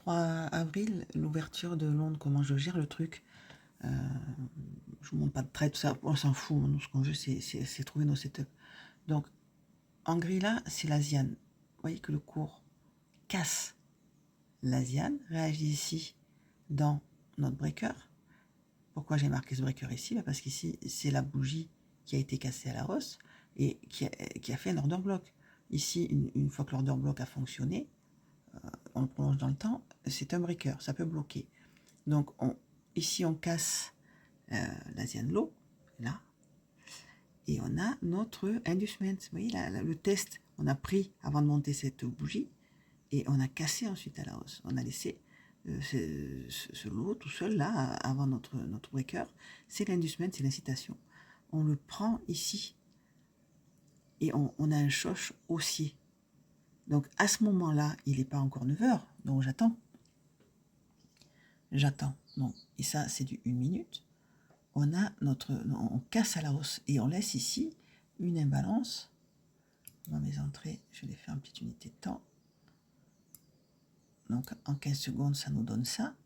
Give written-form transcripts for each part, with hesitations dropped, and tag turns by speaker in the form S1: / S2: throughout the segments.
S1: 23 avril, l'ouverture de Londres, comment je gère le truc. Je ne montre pas de trade, tout ça, on s'en fout. Nous, ce qu'on veut, c'est trouver nos setups. Donc, en gris là, c'est l'Asian. Vous voyez que le cours casse l'Asian, réagit ici dans notre breaker. Pourquoi j'ai marqué ce breaker ici? Parce qu'ici, c'est la bougie qui a été cassée à la hausse et qui a fait un order block. Ici, une fois que l'order block a fonctionné, on le prolonge dans le temps, c'est un breaker, ça peut bloquer. Donc ici on casse l'Asian Low, là, et on a notre inducement. Vous voyez le test, on a pris avant de monter cette bougie, et on a cassé ensuite à la hausse. On a laissé ce lot tout seul là, avant notre breaker, c'est l'inducement, c'est l'incitation. On le prend ici, et on a un choche haussier. Donc à ce moment-là, il n'est pas encore 9 heures, donc j'attends. Donc, et ça, c'est du 1 minute. On casse à la hausse et on laisse ici une imbalance. Dans mes entrées, je vais faire une petite unité de temps. Donc, en 15 secondes, ça nous donne ça.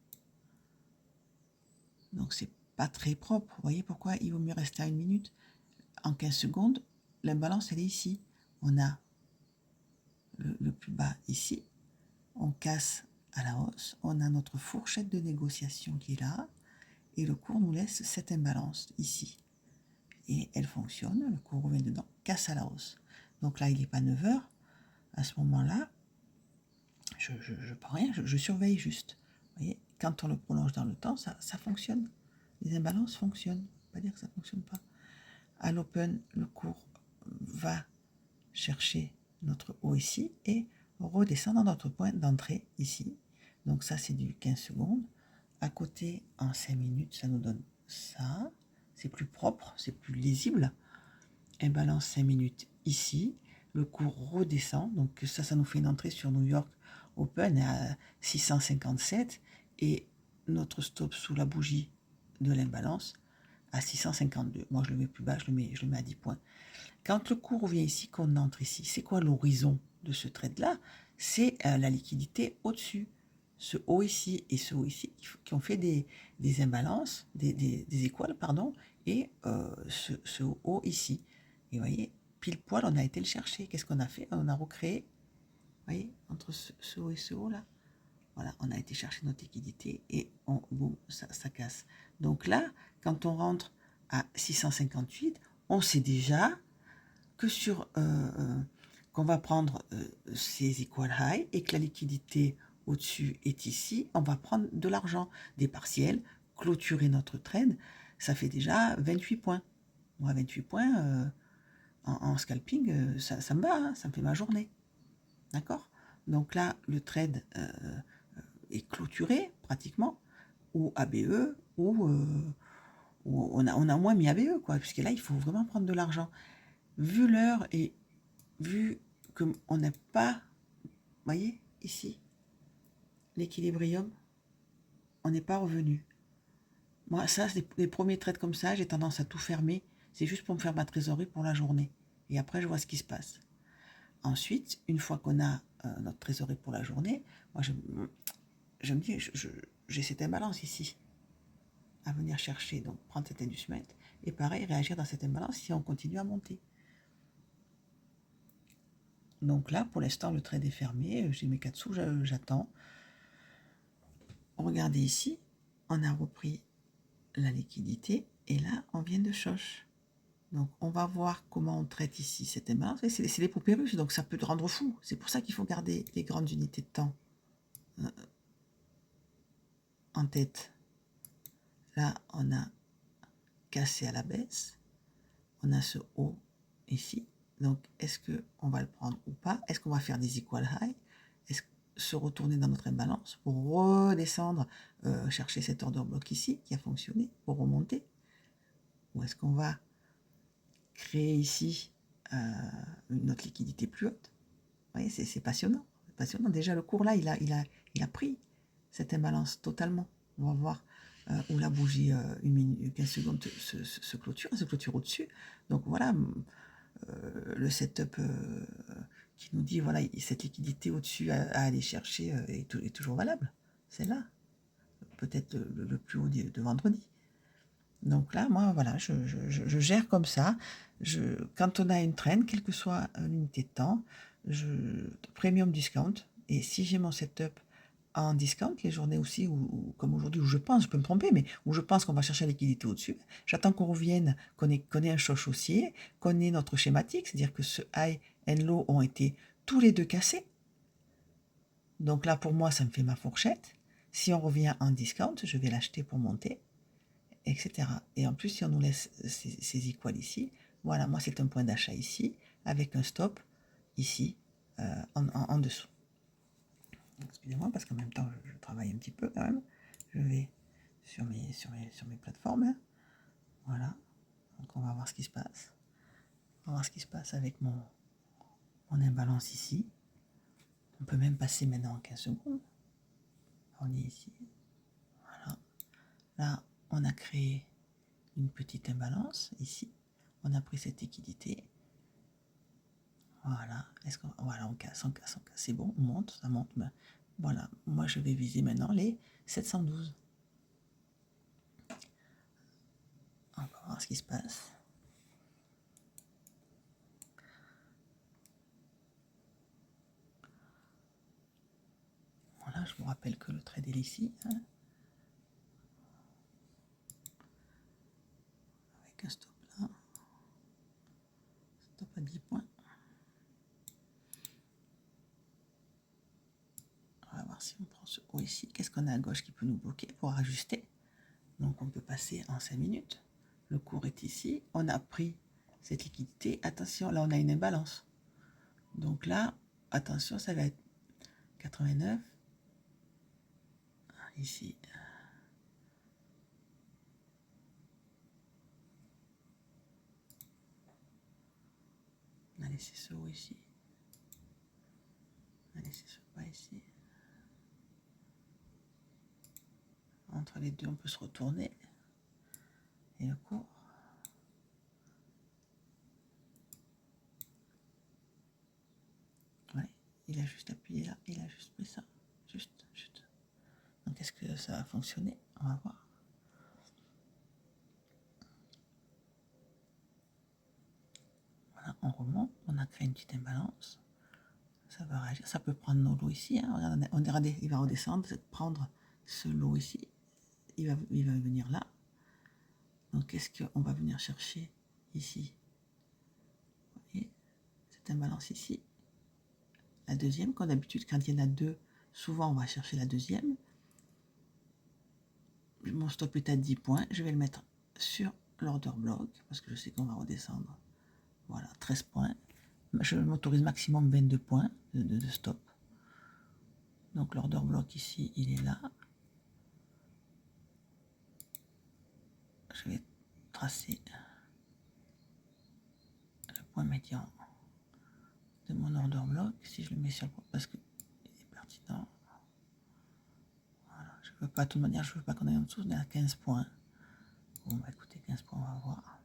S1: Donc, c'est pas très propre. Vous voyez pourquoi il vaut mieux rester à 1 minute? En 15 secondes, l'imbalance, elle est ici. On a le plus bas ici. On casse à la hausse. On a notre fourchette de négociation qui est là. Et le cours nous laisse cette imbalance ici. Et elle fonctionne, le cours revient dedans, casse à la hausse. Donc là, il n'est pas 9 heures. À ce moment-là, je ne prends rien, je surveille juste. Vous voyez, quand on le prolonge dans le temps, ça fonctionne. Les imbalances fonctionnent. Pas dire que ça ne fonctionne pas. À l'open, le cours va chercher notre haut ici et redescend dans notre point d'entrée ici. Donc ça, c'est du 15 secondes. À côté, en 5 minutes, ça nous donne ça. C'est plus propre, c'est plus lisible. Imbalance 5 minutes ici. Le cours redescend. Donc ça nous fait une entrée sur New York Open à 657. Et notre stop sous la bougie de l'imbalance à 652. Moi, je le mets plus bas, je le mets à 10 points. Quand le cours revient ici, qu'on entre ici, c'est quoi l'horizon de ce trade-là? C'est la liquidité au-dessus. Ce haut ici et ce haut ici qui ont fait des imbalances, des équales, pardon, et ce haut ici. Et vous voyez, pile poil, on a été le chercher. Qu'est-ce qu'on a fait? On a recréé, vous voyez, entre ce haut et ce haut là. Voilà, on a été chercher notre liquidité et boum, ça casse. Donc là, quand on rentre à 658, on sait déjà que qu'on va prendre ces equal high et que la liquidité au-dessus est ici, on va prendre de l'argent, des partiels, clôturer notre trade, ça fait déjà 28 points. Moi, 28 points en scalping, ça me va, hein, ça me fait ma journée. D'accord? Donc là, le trade est clôturé pratiquement, ou ABE, ou on a au moins mis ABE, quoi, puisque là, il faut vraiment prendre de l'argent. Vu l'heure et vu qu'on n'a pas, vous voyez, ici, l'équilibrium, on n'est pas revenu. Moi, ça, c'est les premiers trades comme ça, j'ai tendance à tout fermer. C'est juste pour me faire ma trésorerie pour la journée. Et après, je vois ce qui se passe. Ensuite, une fois qu'on a notre trésorerie pour la journée, moi, je me dis, j'ai cette imbalance ici à venir chercher. Donc, prendre cette inducement et pareil, réagir dans cette imbalance si on continue à monter. Donc là, pour l'instant, le trade est fermé. J'ai mes 4 sous, j'attends. Regardez ici, on a repris la liquidité et là, on vient de choche. Donc, on va voir comment on traite ici cette imbalance. C'est les poupées russes, donc ça peut te rendre fou. C'est pour ça qu'il faut garder les grandes unités de temps en tête. Là, on a cassé à la baisse. On a ce haut ici. Donc, est-ce qu'on va le prendre ou pas? Est-ce qu'on va faire des equal high? Est-ce se retourner dans notre imbalance pour redescendre, chercher cet order block ici qui a fonctionné pour remonter? Ou est-ce qu'on va créer ici une autre liquidité plus haute? Vous voyez, c'est passionnant. Passionnant. Déjà, le cours là, il a pris cette imbalance totalement. On va voir où la bougie, 15 secondes, se clôture au-dessus. Donc voilà, le setup qui nous dit, voilà, cette liquidité au-dessus à aller chercher est toujours valable. c'est là, peut-être le plus haut de vendredi. Donc là, moi, voilà, je gère comme ça. Quand on a une traîne, quelle que soit l'unité de temps, premium discount. Et si j'ai mon setup en discount, les journées aussi, comme aujourd'hui, où je pense, je peux me tromper, mais où je pense qu'on va chercher la liquidité au-dessus, j'attends qu'on revienne, qu'on ait un choc haussier, qu'on ait notre schématique, c'est-à-dire que ce high and low ont été tous les deux cassés. Donc là, pour moi, ça me fait ma fourchette. Si on revient en discount, je vais l'acheter pour monter, etc. Et en plus, si on nous laisse ces equals ici, voilà, moi, c'est un point d'achat ici, avec un stop ici, en dessous. Excusez-moi, parce qu'en même temps, je travaille un petit peu quand même. Je vais sur mes plateformes. Hein. Voilà. Donc, on va voir ce qui se passe. On va voir ce qui se passe avec mon imbalance ici. On peut même passer maintenant en 15 secondes. On est ici. Voilà. Là, on a créé une petite imbalance ici. On a pris cette liquidité. Voilà. Voilà, on casse. C'est bon, on monte, ça monte. Ben, voilà. Moi, je vais viser maintenant les 712. On va voir ce qui se passe. Voilà, je vous rappelle que le trade est ici. Hein, avec un stop là. Stop à 10 points. On va voir si on prend ce haut ici. Qu'est-ce qu'on a à gauche qui peut nous bloquer pour ajuster? Donc on peut passer en 5 minutes. Le cours est ici. On a pris cette liquidité. Attention, là on a une imbalance. Donc là, attention, ça va être 89. Ici. On a laissé ce haut ici. On a laissé ce bas ici. Entre les deux, on peut se retourner. Et le cours. Ouais, il a juste appuyé là. Il a juste pris ça. Juste. Donc est-ce que ça va fonctionner? On va voir. Voilà, on remonte. On a créé une petite imbalance. Ça va réagir. Ça peut prendre nos lots ici. Hein. Regardez, il va redescendre, prendre ce lot ici. Il va venir là. Donc, qu'est-ce qu'on va venir chercher ici? Vous voyez, cette imbalance ici. La deuxième, comme d'habitude, quand il y en a deux, souvent on va chercher la deuxième. Mon stop est à 10 points. Je vais le mettre sur l'order block parce que je sais qu'on va redescendre. Voilà, 13 points. Je m'autorise maximum 22 points de stop. Donc l'order block ici, il est là. Je vais tracer le point médian de mon order block. Si je le mets sur le point, parce qu'il est pertinent. Voilà, je ne veux pas, de toute manière, je ne veux pas qu'on aille en dessous, on est à 15 points. Bon, bah écoutez, 15 points, on va voir.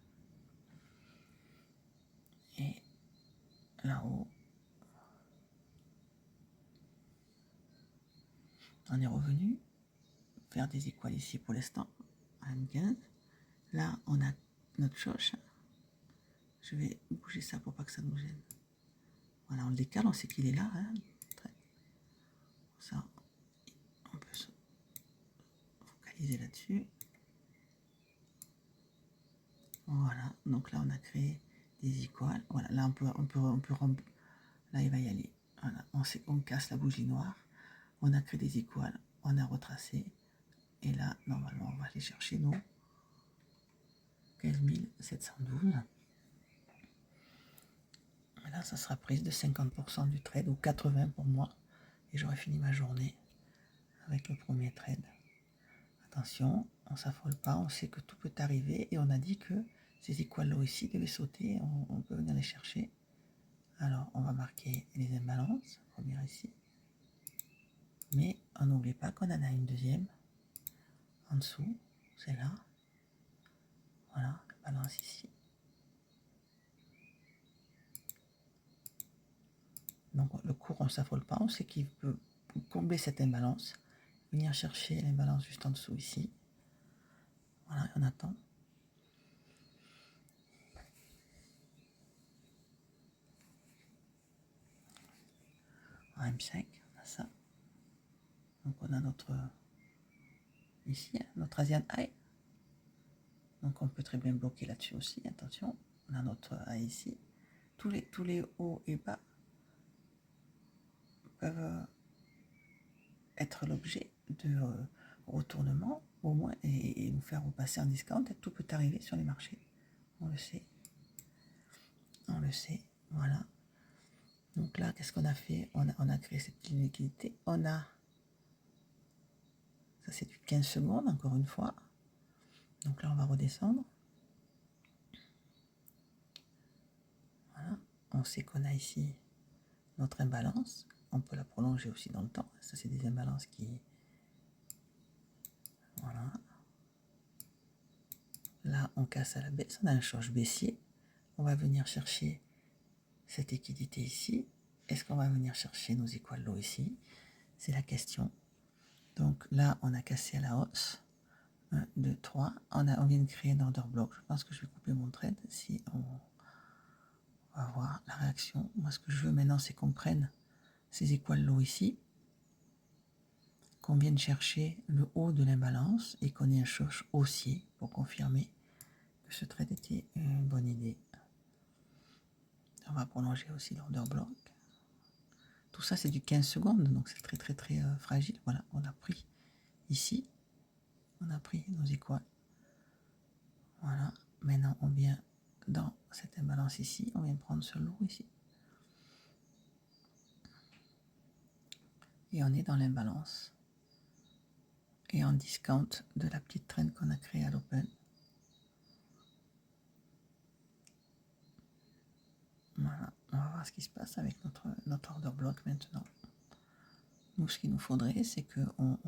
S1: Et là-haut, on est revenu faire des équales ici pour l'instant, à M15. Là, on a notre choche. Je vais bouger ça pour pas que ça nous gêne. Voilà, on le décale, on sait qu'il est là. Hein. Ça, on peut se focaliser là-dessus. Voilà, donc là, on a créé des équales. Voilà, là, là, il va y aller. Voilà, on casse la bougie noire. On a créé des équales. On a retracé. Et là, normalement, on va aller chercher nos 15 712. Et là, ça sera prise de 50% du trade, ou 80% pour moi. Et j'aurai fini ma journée avec le premier trade. Attention, on ne s'affole pas, on sait que tout peut arriver. Et on a dit que ces équales là ici devaient sauter, on peut venir les chercher. Alors, on va marquer les imbalances, première ici. Mais on n'oublie pas qu'on en a une deuxième en dessous, c'est là. Voilà, la balance ici. Donc le cours, on ne s'affole pas, on sait qu'il peut combler cette imbalance venir chercher l'imbalance juste en dessous ici. Voilà, on attend. En M5, on a ça. Donc on a notre ici, notre Asian High. Donc on peut très bien bloquer là-dessus aussi, attention. On a notre A ici. Tous les hauts et bas peuvent être l'objet de retournement au moins et nous faire repasser en discount. Et tout peut arriver sur les marchés. On le sait. On le sait. Voilà. Donc là, qu'est-ce qu'on a fait? On a créé cette liquidité. On a... Ça, c'est du 15 secondes, encore une fois. Donc là, on va redescendre. Voilà. On sait qu'on a ici notre imbalance. On peut la prolonger aussi dans le temps. Ça, c'est des imbalances qui... Voilà. Là, on casse à la baisse. On a un change baissier. On va venir chercher cette liquidité ici. Est-ce qu'on va venir chercher nos equal low ici? C'est la question. Donc là, on a cassé à la hausse. 1, 2, 3. On vient de créer un order block. Je pense que je vais couper mon trade. Si on va voir la réaction. Moi, ce que je veux maintenant, c'est qu'on prenne ces equal low ici, qu'on vienne chercher le haut de l'imbalance et qu'on ait un choc haussier pour confirmer que ce trade était une bonne idée. On va prolonger aussi l'order block. Tout ça, c'est du 15 secondes, donc c'est très, très, très fragile. Voilà, on a pris ici, on a pris nos équales. Voilà, maintenant, on vient dans cette imbalance ici, on vient prendre ce lot ici. Et on est dans l'imbalance. Et en discount de la petite traîne qu'on a créée à l'open. Voilà, on va voir ce qui se passe avec notre order block maintenant. Nous, ce qu'il nous faudrait, c'est qu'on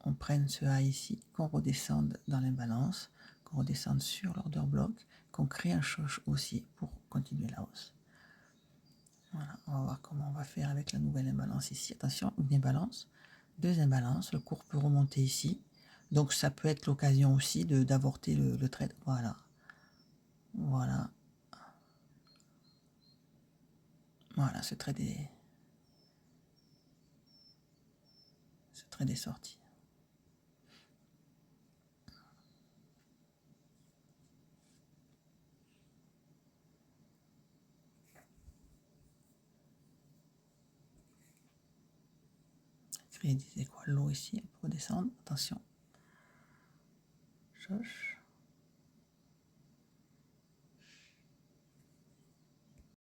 S1: on prenne ce A ici, qu'on redescende dans l'imbalance, qu'on redescende sur l'order block, qu'on crée un choc aussi pour continuer la hausse. Voilà, on va voir comment on va faire avec la nouvelle imbalance ici. Attention, une imbalance, deux imbalances, le cours peut remonter ici. Donc ça peut être l'occasion aussi d'avorter le trade. Voilà. Voilà. Voilà, ce trade est sorti. Créer des équales low ici pour redescendre. Attention. Choche.